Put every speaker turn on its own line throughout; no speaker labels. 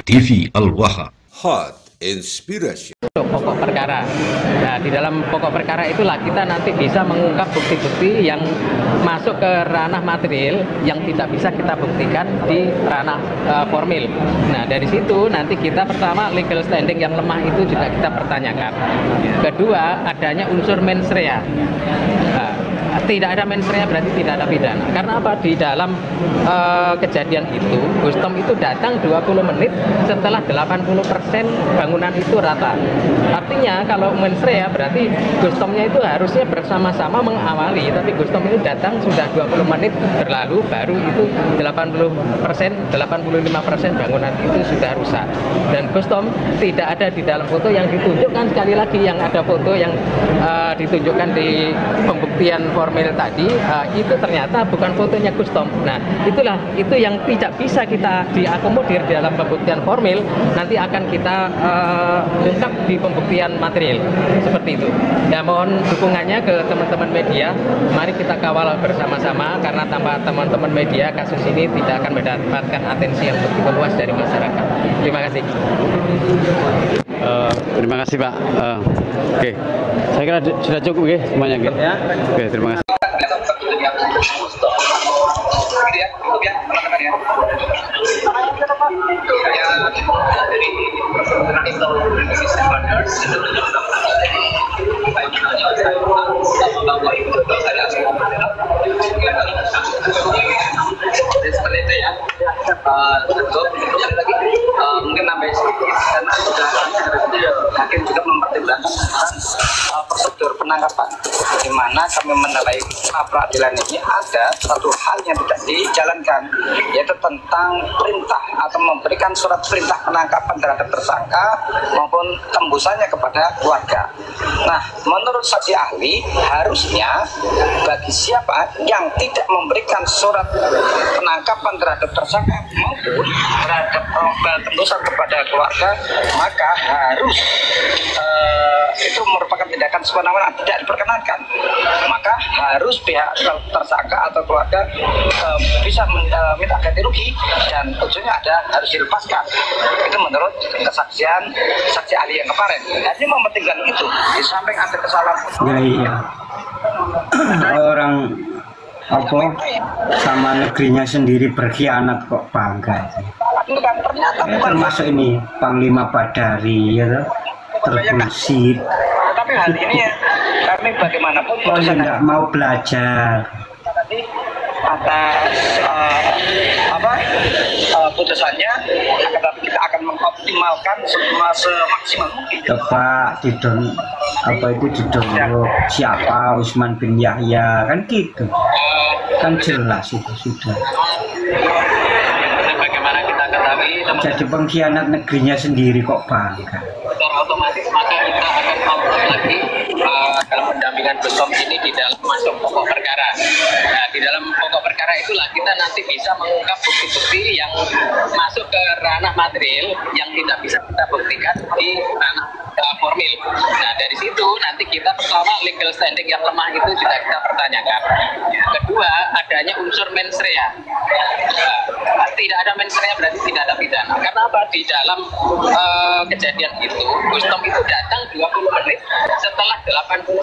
TV Al-Wahab.
Hot Inspiration.
Pokok perkara. Nah, di dalam pokok perkara itulah kita nanti bisa mengungkap bukti-bukti yang masuk ke ranah material yang tidak bisa kita buktikan di ranah formil. Nah, dari situ nanti kita pertama legal standing yang lemah itu juga kita pertanyakan. Kedua, adanya unsur mens rea. Tidak ada mens rea berarti tidak ada pidana. Karena apa? Di dalam kejadian itu, Gustom itu datang 20 menit setelah 80% bangunan itu rata. Artinya kalau mens rea berarti Gustomnya itu harusnya bersama-sama mengawali, tapi Gustom itu datang sudah 20 menit berlalu, baru itu 80%, 85% bangunan itu sudah rusak. Dan Gustom tidak ada di dalam foto yang ditunjukkan. Sekali lagi yang ada foto yang ditunjukkan di pembuktian formil tadi, itu ternyata bukan fotonya Gustom. Nah, itu yang tidak bisa kita diakomodir dalam pembuktian formil, nanti akan kita ungkap di pembuktian material. Seperti itu. Ya, mohon dukungannya ke teman-teman media. Mari kita kawal bersama-sama, karena tanpa teman-teman media kasus ini tidak akan mendapatkan atensi yang begitu luas dari masyarakat. Terima kasih.
Terima kasih Pak. Oke, saya kira sudah cukup ya semuanya gitu. Ya. Oke, terima kasih.
Seperti itu ya. Mungkin nambah sedikit karena sudah hakim juga mempertimbangkan prosedur penangkapan, di mana kami menilai peradilan ini ada satu hal yang tidak dijalankan, yaitu tentang perintah atau memberikan surat perintah penangkapan terhadap tersangka maupun tembusannya kepada keluarga. Nah, menurut saksi ahli, harusnya bagi siapa yang tidak memberikan surat penangkapan terhadap tersangka maupun terhadap tembusan kepada keluarga, maka harus itu merupakan tindakan semena-mena, tidak diperkenankan. Maka harus pihak tersangka atau keluarga bisa minta ganti rugi dan ujungnya harus dilepaskan. Itu menurut kesaksian saksi ahli yang kemarin. Hanya mementingkan itu, di samping ada kesalahan.
Ya iya. Orang apa sama negerinya sendiri berkhianat kok bangga.
Bukan, ternyata
Termasuk ini Panglima Badari ya, terbullshit.
Tapi hal ini ya, kami bagaimanapun
tidak mau belajar.
Atas putusannya, tetapi kita akan mengoptimalkan semaksimal mungkin.
Coba didorong siapa Usman bin Yahya kan gitu, kan jelas itu sudah.
Bagaimana kita ketahui,
Jadi pengkhianat negerinya sendiri kok bangga.
secara otomatis maka kita akan melakukan lagi dalam pendampingan Gustom ini di dalam masuk pokok perkara. Nah, di dalam pokok perkara itulah kita nanti bisa mengungkap bukti-bukti yang masuk ke ranah material yang tidak bisa kita buktikan di ranah formil. Nah, dari situ nanti kita pertama legal standing yang lemah itu juga kita pertanyakan. Kedua, adanya unsur mens rea. Tidak ada mens rea berarti tidak ada pidana. Karena apa? Di dalam kejadian itu, Gustom itu datang 20 menit setelah 80%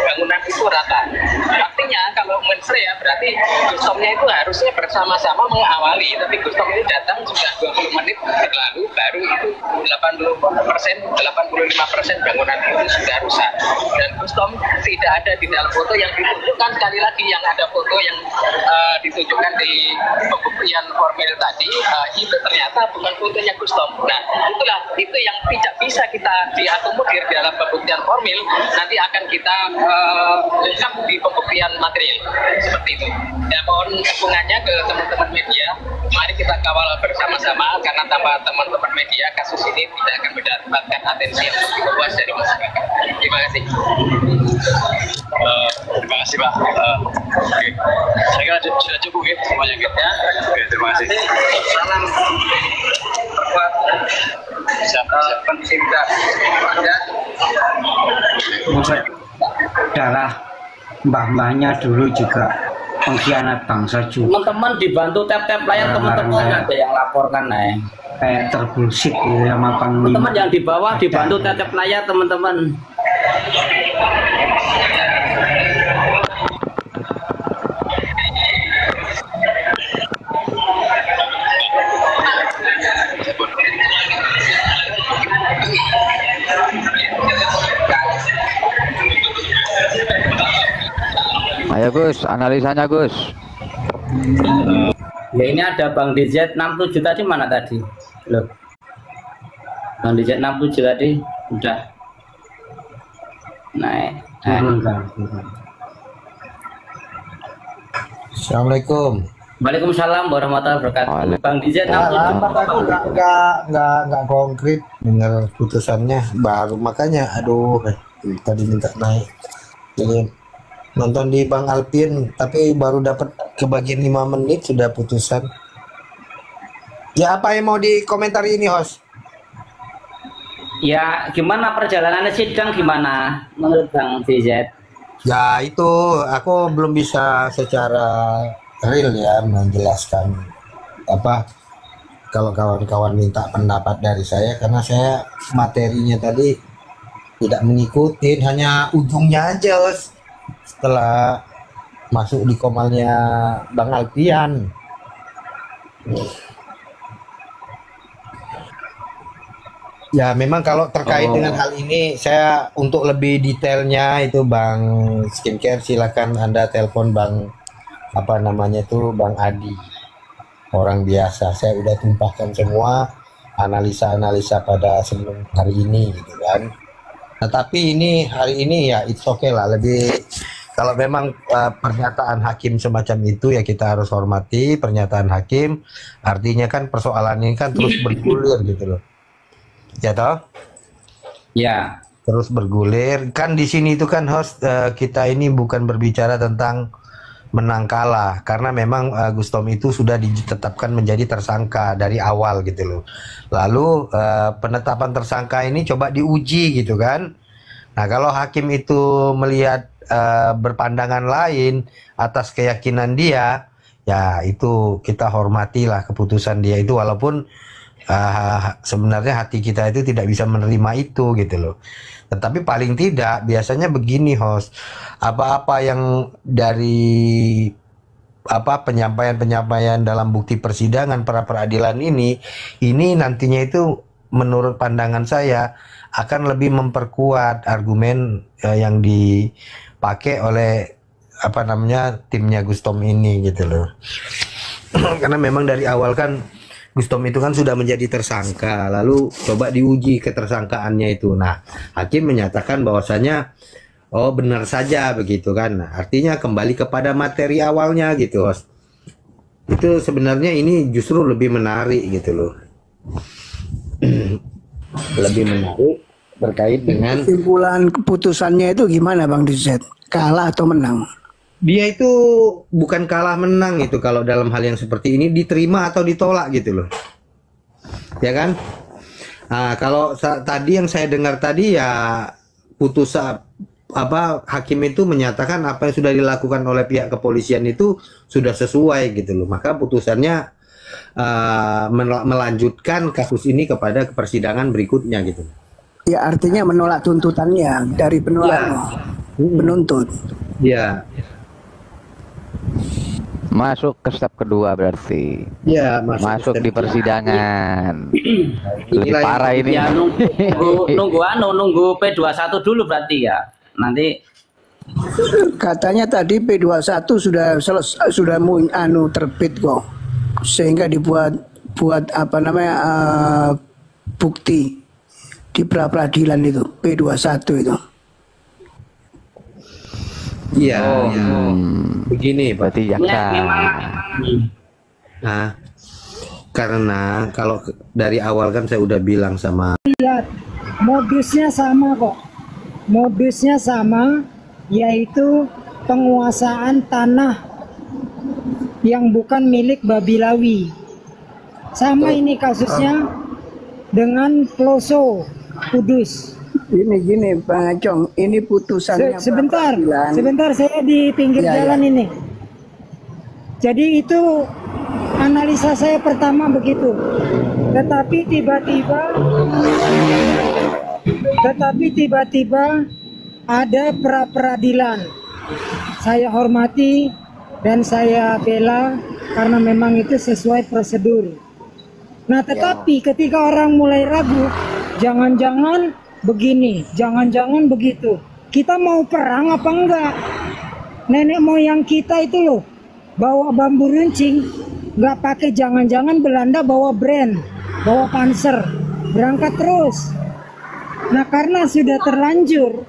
bangunan itu rata. Artinya kalau mens rea berarti Gustomnya itu harusnya bersama-sama mengawali, tapi Gustom itu datang sudah 20 menit berlalu, baru itu 85% bangunan itu sudah rusak. Dan Gustom tidak ada di dalam foto yang ditunjukkan. Sekali lagi yang ada foto yang ditunjukkan di pembuktian formil tadi, itu ternyata bukan fotonya Gustom. Nah, itu yang tidak bisa kita diakomodir dalam pembuktian formil, nanti akan kita ungkap di pembuktian material. Seperti itu. Ya, mohon dukungannya ke teman-teman media. Mari kita kawal bersama-sama, karena tanpa teman-teman media kasus ini tidak akan mendapatkan atensi yang begitu luas dari masyarakat. Terima kasih.
Terima kasih Pak. Oke, saya kira sudah cukup ya semuanya gitu ya. Oke, terima kasih.
Salam perkuat pencinta rakyat.
Darah mbah-mbahnya dulu juga pengkhianat bangsa juga.
Teman-teman dibantu tap-tap layar, teman-teman ada yang laporkan
Kayak terbullshit ya sama Panglima.
teman-teman yang di bawah dibantu tap-tap layar, teman-teman.
Ayo Gus, analisanya Gus.
Ya ini ada Bang DZ 67 tadi mana tadi? Loh. Bang DZ 67 tadi udah naik.
Turun, Kang.
Assalamualaikum.
Waalaikumsalam warahmatullahi wabarakatuh. Bang DZ 67.
Lambat aku nggak konkret dengar putusannya baru makanya aduh tadi minta naik. Ini nonton di Bang Alpin tapi baru dapat kebagian 5 menit sudah putusan. Ya apa yang mau dikomentari ini host?
Ya gimana perjalanannya sidang gimana menurut Bang DZ?
Ya itu aku belum bisa secara real ya menjelaskan apa kalau kawan-kawan minta pendapat dari saya karena saya materinya tadi tidak mengikuti hanya ujungnya aja host. Setelah masuk di komalnya Bang Alpian. Ya memang kalau terkait dengan hal ini saya untuk lebih detailnya itu Bang Skincare silakan Anda telepon Bang apa namanya itu Bang Adi. Orang biasa saya udah tumpahkan semua analisa-analisa pada sebelum hari ini gitu kan. Nah tapi ini hari ini ya it's okay lah lebih kalau memang pernyataan hakim semacam itu ya kita harus hormati pernyataan hakim artinya kan persoalan ini kan terus bergulir gitu loh ya toh
Ya
terus bergulir kan di sini itu kan host kita ini bukan berbicara tentang menang kalah karena memang Gustom itu sudah ditetapkan menjadi tersangka dari awal gitu loh lalu penetapan tersangka ini coba diuji gitu kan. Nah kalau hakim itu melihat berpandangan lain atas keyakinan dia, ya itu kita hormatilah keputusan dia itu walaupun sebenarnya hati kita itu tidak bisa menerima itu gitu loh. Tetapi paling tidak biasanya begini host, apa-apa yang dari apa penyampaian-penyampaian dalam bukti persidangan pra peradilan ini nantinya itu menurut pandangan saya akan lebih memperkuat argumen yang dipakai oleh apa namanya timnya Gustom ini gitu loh. Karena memang dari awal kan Gustom itu kan sudah menjadi tersangka, lalu coba diuji ketersangkaannya itu. Nah, hakim menyatakan bahwasanya oh benar saja begitu kan. Nah, artinya kembali kepada materi awalnya gitu, host. Itu sebenarnya ini justru lebih menarik gitu loh. Lebih menarik terkait dengan
kesimpulan keputusannya itu gimana Bang Dizet? Kalah atau menang?
Dia itu bukan kalah menang itu kalau dalam hal yang seperti ini diterima atau ditolak gitu loh. Ya kan? Nah, kalau tadi yang saya dengar tadi ya putusan apa hakim itu menyatakan apa yang sudah dilakukan oleh pihak kepolisian itu sudah sesuai gitu loh. Maka putusannya melanjutkan kasus ini kepada persidangan berikutnya gitu.
Ya artinya menolak tuntutannya dari penuntut.
Ya.
Masuk ke step kedua berarti.
Ya,
masuk di persidangan. Lebih parah ini.
Ya, nunggu P21 dulu berarti ya. Nanti
katanya tadi P21 sudah terbit kok. Sehingga buat apa namanya bukti di pra peradilan itu P21 itu.
Iya, begini
berarti jaksa.
Nah, karena kalau dari awal kan saya udah bilang sama.
Lihat, modusnya sama kok. Modusnya sama, yaitu penguasaan tanah yang bukan milik Babilawi. Sama ini kasusnya dengan Peloso, Kudus.
Ini gini Bang Acong, ini putusannya
sebentar saya di pinggir jalan ini. Jadi itu analisa saya pertama begitu. Tetapi tiba-tiba ada pra-peradilan. Saya hormati dan saya bela karena memang itu sesuai prosedur. Nah, tetapi ketika orang mulai ragu, jangan-jangan begini, jangan-jangan begitu. Kita mau perang apa enggak? Nenek moyang kita itu loh, bawa bambu runcing, nggak pakai jangan-jangan Belanda bawa brand, bawa panser, berangkat terus. Nah, karena sudah terlanjur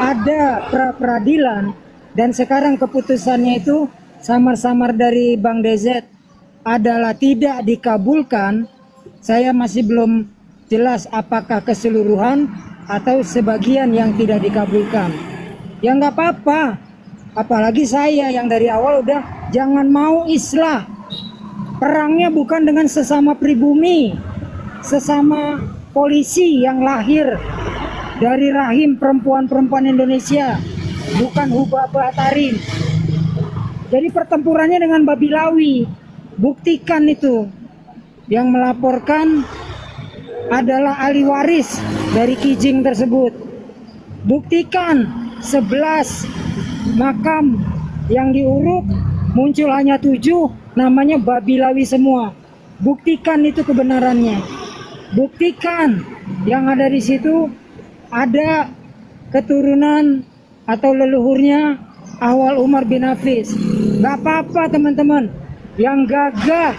ada pra-peradilan dan sekarang keputusannya itu samar-samar dari Bang DZ adalah tidak dikabulkan, saya masih belum jelas apakah keseluruhan atau sebagian yang tidak dikabulkan. Ya nggak apa-apa, apalagi saya yang dari awal udah jangan mau islah. Perangnya bukan dengan sesama pribumi, sesama polisi yang lahir dari rahim perempuan-perempuan Indonesia, bukan Hubaba Tarim. Jadi pertempurannya dengan Babilawi. Buktikan itu. Yang melaporkan adalah ahli waris dari Kijing tersebut. Buktikan 11 makam yang diuruk muncul hanya 7, namanya Babilawi semua. Buktikan itu kebenarannya. Buktikan yang ada di situ ada keturunan atau leluhurnya Awal Umar bin Hafiz. Gak apa-apa teman-teman yang gagah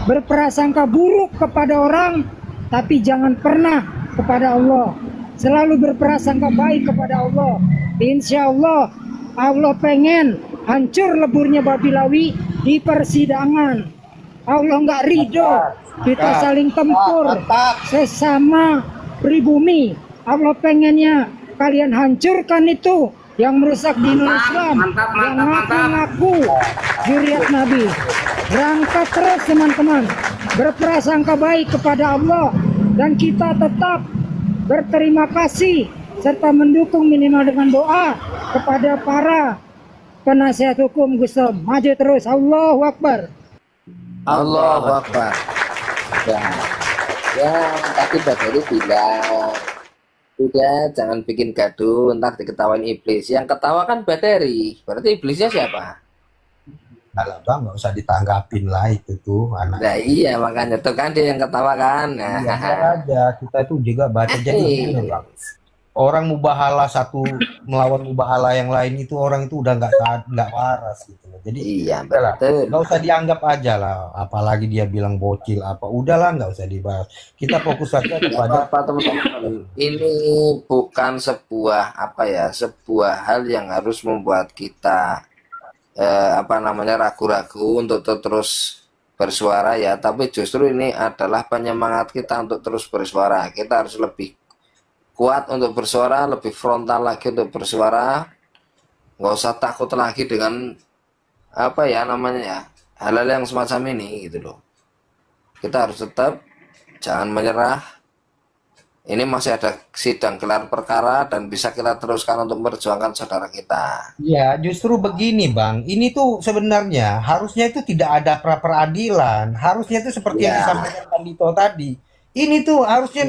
berprasangka buruk kepada orang, tapi jangan pernah kepada Allah. Selalu berprasangka baik kepada Allah. Insya Allah, Allah pengen hancur leburnya Babilawi di persidangan. Allah nggak ridho kita saling tempur sesama pribumi. Allah pengennya kalian hancurkan itu yang merusak dinul Islam, yang ngaku-ngaku zuriat Nabi. Berangkat terus teman-teman, berprasangka baik kepada Allah, dan kita tetap berterima kasih serta mendukung minimal dengan doa kepada para penasihat hukum Gustom. Maju terus, Allahu Akbar.
Allahu Akbar. Ya tadi Mbak Dery bilang udah jangan bikin gaduh, ntar diketawain iblis. Yang ketawa kan Mbak Dery, berarti iblisnya siapa?
Alah bang, nggak usah ditanggapin lah itu tuh anak.
Nah iya makanya tuh kan dia yang ketawa kan. Nah.
Iya aja, kita itu juga baca jadi bang. Orang mubahala satu melawan mubahala yang lain itu orang itu udah nggak waras gitu. Jadi
iya betul.
Nggak usah dianggap aja lah. Apalagi dia bilang bocil apa, udahlah nggak usah dibahas. Kita fokus saja kepada
teman-teman. Ini bukan sebuah sebuah hal yang harus membuat kita ragu-ragu untuk terus bersuara ya, tapi justru ini adalah penyemangat kita untuk terus bersuara. Kita harus lebih kuat untuk bersuara, lebih frontal lagi untuk bersuara, nggak usah takut lagi dengan hal-hal yang semacam ini gitu loh. Kita harus tetap jangan menyerah. Ini masih ada sidang gelar perkara dan bisa kita teruskan untuk memperjuangkan saudara kita.
Ya, justru begini Bang. Ini tuh sebenarnya harusnya itu tidak ada pra-peradilan. Harusnya itu seperti yang disampaikan Pak Dito tadi. Ini tuh harusnya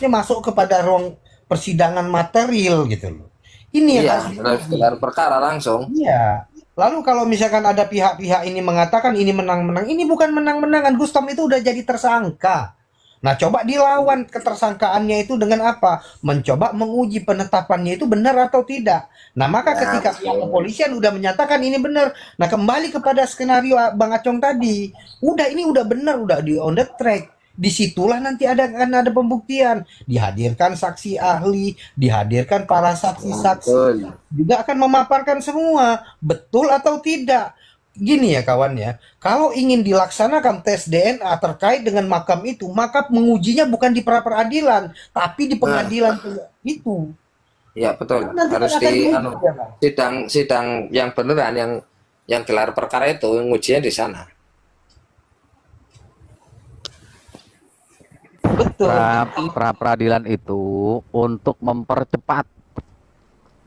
masuk kepada ruang persidangan material gitu loh. Ini yang harus
gelar perkara langsung.
Iya. Lalu kalau misalkan ada pihak-pihak ini mengatakan ini menang-menang, ini bukan menang-menangan. Gustom itu udah jadi tersangka. Nah, coba dilawan ketersangkaannya itu dengan apa? Mencoba menguji penetapannya itu benar atau tidak. Nah, maka ketika pihak kepolisian udah menyatakan ini benar, nah kembali kepada skenario Bang Acong tadi, ini udah benar, udah di on the track. Disitulah nanti akan ada pembuktian, dihadirkan saksi ahli, dihadirkan para saksi-saksi, juga akan memaparkan semua betul atau tidak. Gini ya kawan ya, kalau ingin dilaksanakan tes DNA terkait dengan makam itu, maka mengujinya bukan di pra-peradilan, tapi di pengadilan itu.
Ya betul, harus di sidang yang beneran, yang gelar perkara itu ngujinya di sana.
Betul. Pra-peradilan itu untuk mempercepat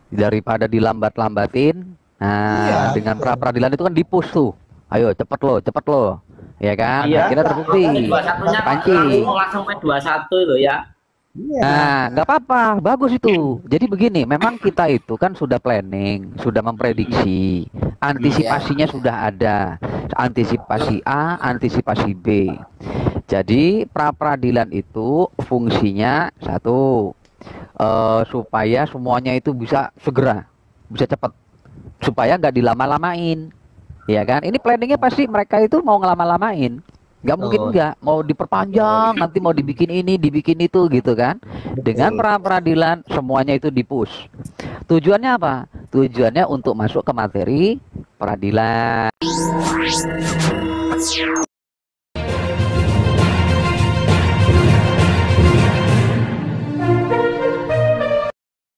daripada dilambat-lambatin. Nah, dengan pra-peradilan itu kan dipush tuh. Ayo cepet lo, ya kan?
Iya.
Akhirnya terbukti.
21-nya
Pancing.
langsung ke 21 loh ya.
Nah, nggak apa-apa, bagus itu. Jadi begini, memang kita itu kan sudah planning, sudah memprediksi, antisipasinya sudah ada, antisipasi A, antisipasi B. Jadi pra peradilan itu fungsinya satu, supaya semuanya itu bisa segera, bisa cepat, supaya nggak dilama-lamain, ya kan? Ini planningnya pasti mereka itu mau ngelama-lamain. Nggak mungkin nggak mau diperpanjang, nanti mau dibikin ini, dibikin itu gitu kan. Dengan pra peradilan semuanya itu di-push. Tujuannya apa? Tujuannya untuk masuk ke materi peradilan.